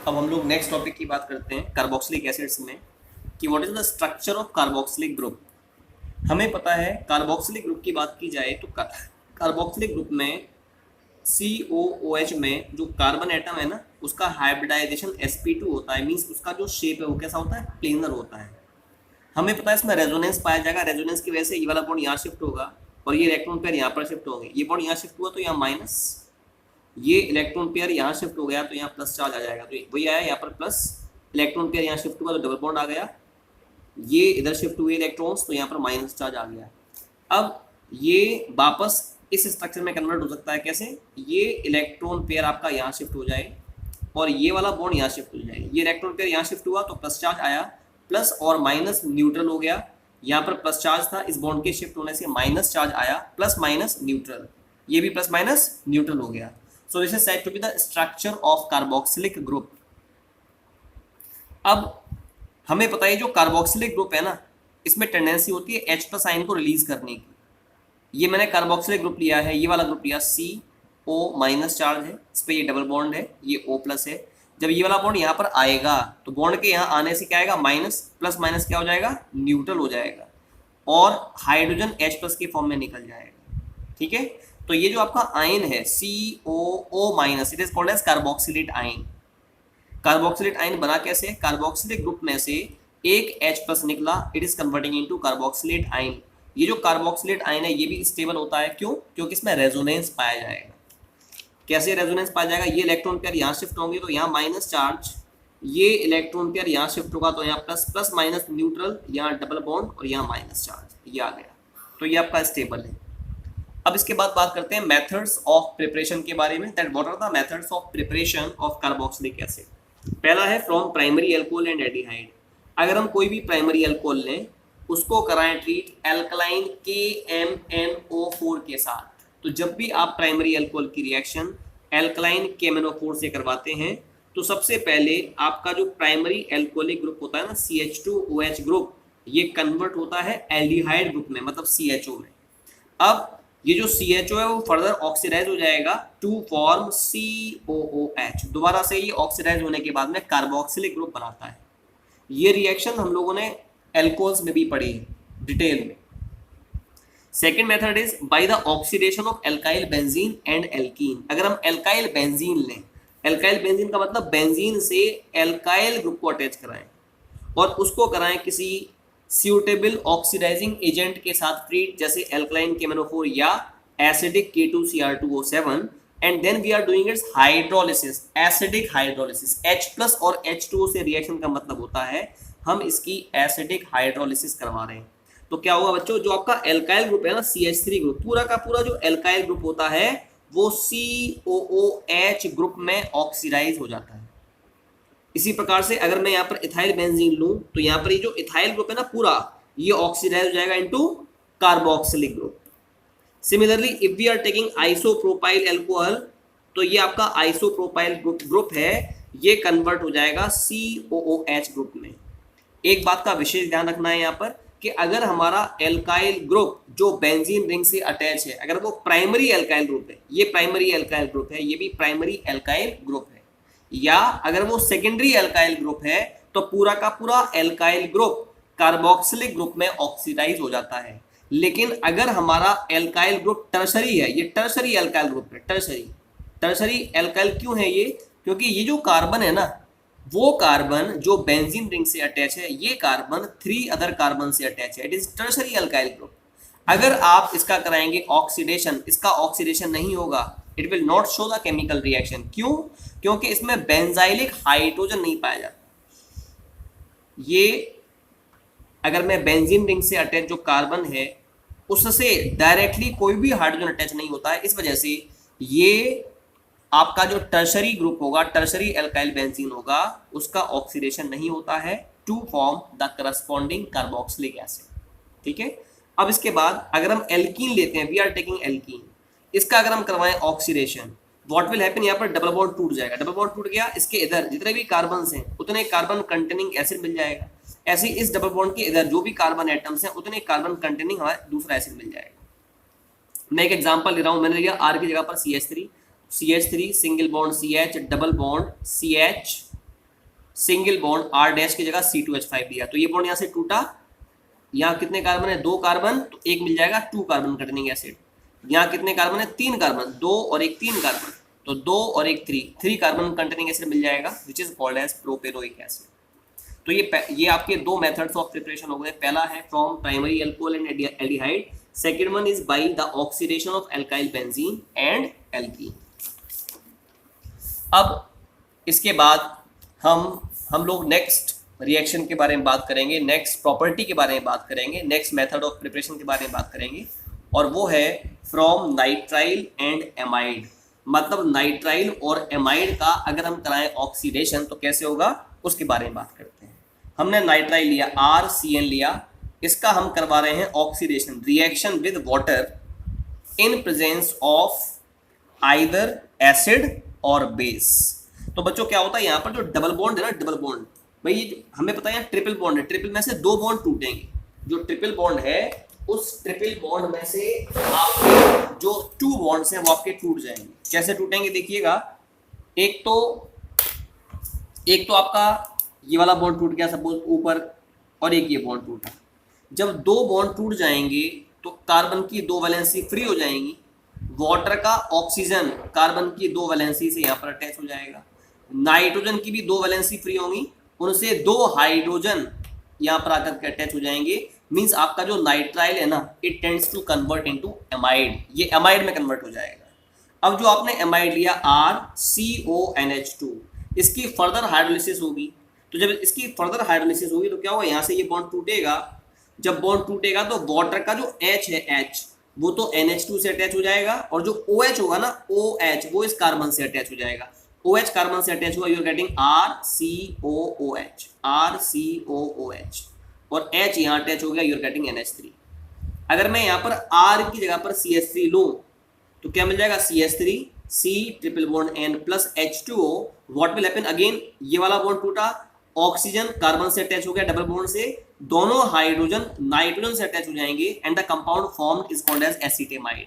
अब हम लोग नेक्स्ट टॉपिक की बात करते हैं कार्बोक्सिलिक एसिड्स में कि what is the structure of carboxylic group. हमें पता है कार्बोक्सिलिक ग्रुप की बात की जाए तो कार्बोक्सिलिक ग्रुप में COOH में जो कार्बन एटम है ना उसका हाइब्रिडाइजेशन sp2 होता है। मींस उसका जो शेप है वो कैसा होता है, प्लेनर होता है। हमें पता है इसमें रेजोनेंस पाया जाएगा। रेजोनेंस की वजह से ये वाला बॉन्ड यहाँ शिफ्ट होगा और ये इलेक्ट्रॉन पेयर यहाँ पर शिफ्ट होंगे। ये बॉन्ड यहाँ शिफ्ट हुआ तो यहाँ माइनस, ये इलेक्ट्रॉन पेयर यहाँ शिफ्ट हो गया तो यहाँ प्लस चार्ज आ जाएगा। तो वही आया यहाँ पर प्लस, इलेक्ट्रॉन पेयर यहाँ शिफ्ट हुआ तो डबल बॉन्ड आ गया। ये इधर शिफ्ट हुए इलेक्ट्रॉन्स तो यहाँ पर माइनस चार्ज आ गया। अब ये वापस इस स्ट्रक्चर में कन्वर्ट हो सकता है कैसे, ये इलेक्ट्रॉन पेयर आपका यहाँ शिफ्ट हो जाए और ये वाला बॉन्ड यहाँ शिफ्ट हो जाए। ये इलेक्ट्रॉन पेयर यहाँ शिफ्ट हुआ तो प्लस चार्ज आया, प्लस और माइनस न्यूट्रल हो गया। यहाँ पर प्लस चार्ज था, इस बॉन्ड के शिफ्ट होने से माइनस चार्ज आया, प्लस माइनस न्यूट्रल, ये भी प्लस माइनस न्यूट्रल हो गया। So this is said to be the structure of carboxylic group. अब हमें पता है जो कार्बोक्सिलिक ग्रुप है ना इसमें टेंडेंसी होती है H प्लस आयन को रिलीज करने की। ये मैंने कार्बोक्सिलिक ग्रुप लिया है, ये वाला ग्रुप लिया CO माइनस चार्ज है, इस पर ये डबल बॉन्ड है, ये O प्लस है। जब ये वाला बॉन्ड यहाँ पर आएगा तो बॉन्ड के यहाँ आने से क्या आएगा, माइनस, प्लस माइनस क्या हो जाएगा, न्यूट्रल हो जाएगा और हाइड्रोजन H प्लस के फॉर्म में निकल जाएगा। ठीक है, तो ये जो आपका आयन है COO minus, it is called as carboxylate ion. Carboxylate ion बना कैसे, कार्बोक्सिलिक ग्रुप में से एक H प्लस निकला, it is converting into carboxylate ion. ये जो कार्बोक्सिलेट आयन है ये भी स्टेबल होता है, क्यों, क्योंकि इसमें रेजोनेंस पाया जाएगा। कैसे रेजोनेंस पाया जाएगा, ये इलेक्ट्रॉन पेयर यहाँ शिफ्ट होंगे तो यहाँ माइनस चार्ज, ये इलेक्ट्रॉन पेयर यहाँ शिफ्ट होगा तो यहाँ प्लस, प्लस माइनस न्यूट्रल, यहाँ डबल बॉन्ड और यहाँ माइनस चार्ज, ये आ गया। तो ये आपका स्टेबल है। अब इसके बाद बात करते हैं मेथड्स ऑफ प्रिपरेशन के बारे में, that what are the methods of preparation of carboxylic acid. पहला है from primary alcohol and aldehyde. अगर हम कोई भी प्राइमरी अल्कोहल लें उसको कराएं ट्रीट एल्कलाइन KMnO4 के साथ। तो जब भी आप प्राइमरी अल्कोहल की रिएक्शन एल्कलाइन KMnO4 से करवाते हैं तो सबसे पहले आपका जो प्राइमरी अल्कोहलिक ग्रुप होता है ना CH2OH ग्रुप, ये कन्वर्ट होता है एल्डिहाइड ग्रुप में, मतलब CHO में। अब ये जो CHO है वो फर्दर ऑक्सीडाइज हो जाएगा टू फॉर्म COOH। दोबारा से ये ऑक्सीडाइज होने के बाद में कार्बोक्सिलिक ग्रुप बनाता है। ये रिएक्शन हम लोगों ने एल्कोहल्स में भी पढ़ी है डिटेल में। Second method is by the oxidation of alkyl benzene and alkene. अगर हम एल्काइल बेंजीन लें, एल्काइल बेंजीन का मतलब बेंजीन से एल्काइल ग्रुप को अटैच कराएं और उसको कराएं किसी सूटेबल ऑक्सीडाइजिंग एजेंट के साथ ट्रीट, जैसे एल्कलाइन KMnO4 या acidic K2Cr2O7, and then we are doing its hydrolysis, acidic hydrolysis. H plus और H2O से रिएक्शन का मतलब होता है हम इसकी एसिडिक हाइड्रोलिसिस करवा रहे हैं। तो क्या होगा बच्चों, जो आपका एल्काइल ग्रुप है ना CH3 ग्रुप, पूरा का पूरा जो एल्काइल ग्रुप होता है वो COOH ग्रुप में ऑक्सीडाइज हो जाता है। इसी प्रकार से अगर मैं यहाँ पर इथाइल बेंजीन लूं तो यहाँ पर ये जो इथाइल ग्रुप है ना पूरा ये ऑक्सीडाइज हो जाएगा into carboxylic group. Similarly if we are taking isopropyl alcohol तो ये आपका आइसोप्रोपाइल ग्रुप है, ये कन्वर्ट हो जाएगा COOH ग्रुप में। एक बात का विशेष ध्यान रखना है यहाँ पर कि अगर हमारा एल्काइल ग्रुप जो बेंजीन रिंग से अटैच है, अगर वो प्राइमरी एल्काइल ग्रुप है, ये प्राइमरी एल्काइल ग्रुप है, ये भी प्राइमरी एल्काइल ग्रुप है, या अगर वो सेकेंडरी एल्काइल ग्रुप है तो पूरा का पूरा एल्काइल ग्रुप कार्बोक्सिलिक ग्रुप में ऑक्सीडाइज हो जाता है। लेकिन अगर हमारा एल्काइल ग्रुप टर्शरी है, ये टर्शरी एल्काइल ग्रुप है, टर्शरी एल्काइल क्यों है ये, क्योंकि ये जो कार्बन है ना वो कार्बन जो बेंजीन रिंग से अटैच है, ये कार्बन 3 अदर कार्बन से अटैच है, it is tertiary alkyl group. अगर आप इसका कराएंगे ऑक्सीडेशन, इसका ऑक्सीडेशन नहीं होगा, it will not show the chemical reaction. क्यों, क्योंकि इसमें बेंजाइलिक हाइड्रोजन नहीं पाया जाता। ये अगर मैं बेंजीन रिंग से अटैच जो कार्बन है उससे डायरेक्टली कोई भी हाइड्रोजन अटैच नहीं होता है, इस वजह से ये आपका जो टर्शरी ग्रुप होगा, टर्शरी एल्काइल बेंजीन होगा, उसका ऑक्सीडेशन नहीं होता है to form the corresponding carboxylic acid. ठीक है, अब इसके बाद अगर हम एल्कीन लेते हैं, वी आर टेकिंग एल्कीन, इसका अगर हम करवाएं ऑक्सीडेशन, व्हाट विल हैपन, यहाँ पर डबल बॉन्ड टूट जाएगा। डबल बॉन्ड टूट गया, इसके इधर जितने भी कार्बन हैं उतने कार्बन कंटेनिंग एसिड मिल जाएगा। ऐसे ही इस डबल बॉन्ड के इधर जो भी कार्बन एटम्स हैं उतने कार्बन कंटेनिंग हमारा दूसरा एसिड मिल जाएगा। मैं एक एग्जांपल ले रहा हूं, मैंने लिया R की जगह पर CH3 single bond CH, double bond CH, single bond R dash की जगह C2H5 दिया, तो ये बॉन्ड यहाँ से टूटा, यहाँ कितने कार्बन है, 2 कार्बन, तो एक मिल जाएगा 2 कार्बन कंटेनिंग एसिड। यहाँ कितने कार्बन है, 3 कार्बन, 2 और एक 3 कार्बन, तो 2 और एक 3 कार्बन कंटेनिंग एसिड मिल जाएगा, which is called as propanoic acid. तो ये आपके दो मेथड्स ऑफ प्रिपरेशन हो गए। पहला है from primary alcohol and aldehyde, second one is by the oxidation of alkyl benzene and alkene. अब इसके बाद हम लोग नेक्स्ट रिएक्शन के बारे में बात करेंगे, नेक्स्ट प्रॉपर्टी के बारे में बात करेंगे, नेक्स्ट मेथड ऑफ प्रिपरेशन के बारे में बात करेंगे, और वो है फ्रॉम नाइट्राइल एंड एमाइड। मतलब नाइट्राइल और एमाइड का अगर हम कराएं ऑक्सीडेशन तो कैसे होगा, उसके बारे में बात करते हैं। हमने नाइट्राइल लिया, RCN लिया, इसका हम करवा रहे हैं oxidation, reaction with water in presence of either acid और बेस। तो बच्चों क्या होता है, यहाँ पर जो डबल बॉन्ड है ना, डबल बॉन्ड, भाई हमें पता है यहाँ ट्रिपल बॉन्ड है, ट्रिपल में से 2 बॉन्ड टूटेंगे। जो ट्रिपल बॉन्ड है उस ट्रिपल बॉन्ड में से आपके जो 2 बॉन्ड्स हैं वो आपके टूट जाएंगे। कैसे टूटेंगे देखिएगा, एक तो आपका ये वाला बॉन्ड टूट गया सपोज ऊपर, और एक ये बॉन्ड टूटा। जब 2 बॉन्ड टूट जाएंगे तो कार्बन की 2 वैलेंसी फ्री हो जाएंगी, वाटर का ऑक्सीजन कार्बन की 2 वैलेंसी से यहाँ पर अटैच हो जाएगा, नाइट्रोजन की भी 2 वैलेंसी फ्री होंगी, उनसे 2 हाइड्रोजन यहाँ पर आकर के अटैच हो जाएंगे। मींस आपका जो नाइट्राइल है ना, it tends to convert into amide, ये एमाइड में कन्वर्ट हो जाएगा। अब जो आपने एमाइड लिया RCONH2, इसकी फर्दर हाइड्रोलिसिस होगी, तो जब इसकी फर्दर हाइड्रोलिसिस होगी तो क्या होगा, यहाँ से ये बॉन्ड टूटेगा। जब बॉन्ड टूटेगा तो वाटर का जो H है, H वो तो NH2 से अटैच हो जाएगा, और जो OH होगा ना, OH वो इस कार्बन से अटैच हो जाएगा। OH कार्बन से अटैच हुआ, you are getting RCOOH, RCOOH, और H यहाँ अटैच हो गया, यू आर गेटिंग NH3। अगर मैं यहाँ पर R की जगह पर CH3 लूं तो क्या मिल जाएगा, CH3, C triple bond N plus H2O। What will happen, again ये वाला बॉन्ड टूटा, ऑक्सीजन कार्बन से अटैच हो गया डबल बॉन्ड से, दोनों हाइड्रोजन नाइट्रोजन से अटैच हो जाएंगे, and the compound formed is called as acetamide.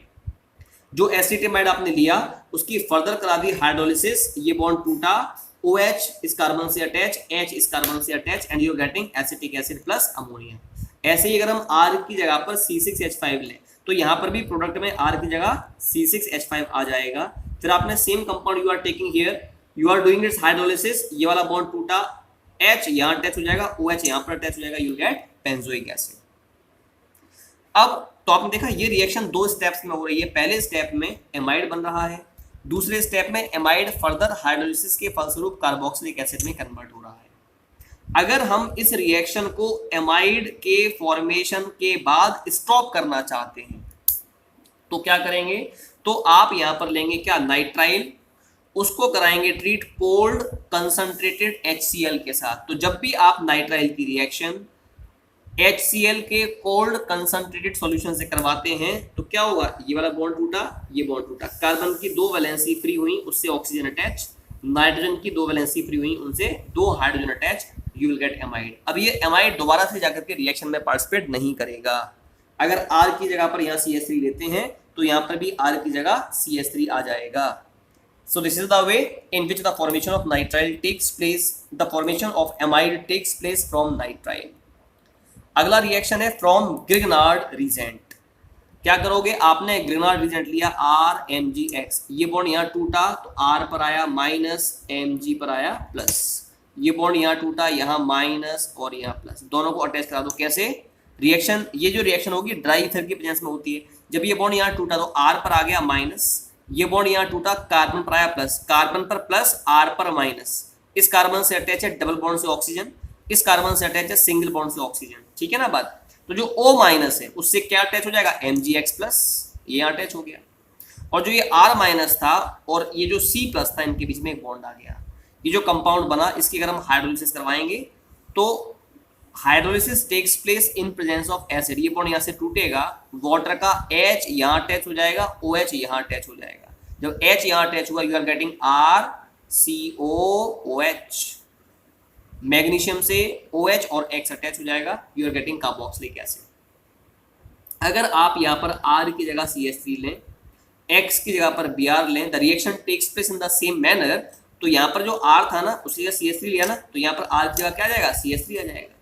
जो एसिटेमाइड आपने लिया उसकी फर्दर करा दी हाइड्रोलिसिस, ये बॉन्ड टूटा, OH इस कार्बन से अटैच, H इस कार्बन से attach, and you are getting acetic acid plus ammonia. ऐसे ही अगर हम R की जगह पर C6H5 लें तो यहाँ पर भी प्रोडक्ट में R की जगह C6H5 आ जाएगा। फिर आपने same compound you are taking here, you are doing its hydrolysis, ये वाला बॉन्ड टूटा, H यहाँ अटैच हो जाएगा, OH यहाँ पर अटैच हो जाएगा, यू गेट बेंजोइक एसिड। अब तो आपने देखा ये रिएक्शन 2 स्टेप्स में हो रही है। पहले स्टेप में एमाइड बन रहा है, दूसरे स्टेप में एमाइड फर्दर हाइड्रोलिसिस के फलस्वरूप कार्बोक्सिलिक एसिड में कन्वर्ट हो रहा है। अगर हम इस रिएक्शन को एमाइड के फॉर्मेशन के बाद स्टॉप करना चाहते हैं तो क्या करेंगे, तो आप यहां पर लेंगे क्या, नाइट्राइल, उसको कराएंगे ट्रीट कोल्ड कंसंट्रेटेड HCl के साथ। तो जब भी आप नाइट्राइल की रिएक्शन HCl के कोल्ड कंसंट्रेटेड सॉल्यूशन से करवाते हैं तो क्या होगा, ये वाला बॉन्ड टूटा, ये बॉन्ड टूटा, कार्बन की 2 वैलेंसी फ्री हुई, उससे ऑक्सीजन अटैच, नाइट्रोजन की 2 वैलेंसी फ्री हुई, उनसे 2 hydrogen attach, you will get amide. अब ये एमाइड दोबारा से जाकर के रिएक्शन में पार्टिसिपेट नहीं करेगा। अगर R की जगह पर यहाँ CH3 लेते हैं तो यहाँ पर भी R की जगह CH3 आ जाएगा। So this is the way in which the formation of nitrile takes place, the formation of amide takes place from nitrile. अगला रिएक्शन है फ्रॉम ग्रिग्नार्ड रीजेंट। क्या करोगे, आपने ग्रिग्नार्ड रीजेंट लिया RMgX, ये बॉन्ड यहाँ टूटा तो R पर आया माइनस, Mg पर आया प्लस, ये बॉन्ड यहाँ टूटा, यहाँ माइनस और यहाँ प्लस, दोनों को अटैच करा दो। कैसे, रिएक्शन, ये जो रिएक्शन होगी ड्राई ईथर की प्रेजेंस में होती है। जब ये बॉन्ड यहाँ टूटा तो R पर आ गया माइनस, ये बॉन्ड यहाँ टूटा, कार्बन पर आया प्लस, कार्बन पर प्लस, R पर माइनस, इस कार्बन से अटैच है डबल बॉन्ड से ऑक्सीजन, इस कार्बन से अटैच है सिंगल बॉन्ड से ऑक्सीजन। ठीक है ना बात। तो जो O माइनस है उससे क्या अटैच हो जाएगा, Mgx प्लस, ये अटैच हो गया, और जो ये R माइनस था और ये जो C प्लस था, इनके बीच में एक बॉन्ड आ गया। ये जो कंपाउंड बना इसकी अगर हम हाइड्रोलिसिस करवाएंगे तो hydrolysis takes place in presence of acid, ये बॉन्ड यहाँ से टूटेगा, वाटर का H यहाँ अटैच हो जाएगा, OH यहाँ अटैच हो जाएगा। जब H यहाँ अटैच हुआ you are getting RCOOH, magnesium से OH और X अटैच हो जाएगा, you are getting carboxylic acid. अगर आप यहाँ पर R की जगह CH3 लें, X की जगह पर Br लें, the reaction takes place in the same manner तो यहाँ पर जो R था ना उसकी जगह CH3 लिया ना, तो यहाँ पर R की जगह क्या आ जाएगा, CH3 आ जाएगा।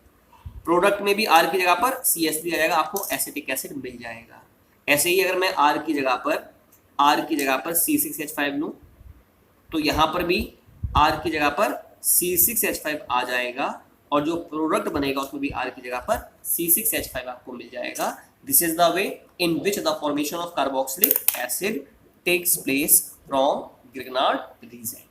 प्रोडक्ट में भी R की जगह पर CH3 आ जाएगा, आपको एसिटिक एसिड मिल जाएगा। ऐसे ही अगर मैं R की जगह पर C6H5 लूँ तो यहाँ पर भी R की जगह पर C6H5 आ जाएगा, और जो प्रोडक्ट बनेगा उसमें भी R की जगह पर C6H5 आपको मिल जाएगा। This is the way in which the formation of carboxylic acid takes place from Grignard reason.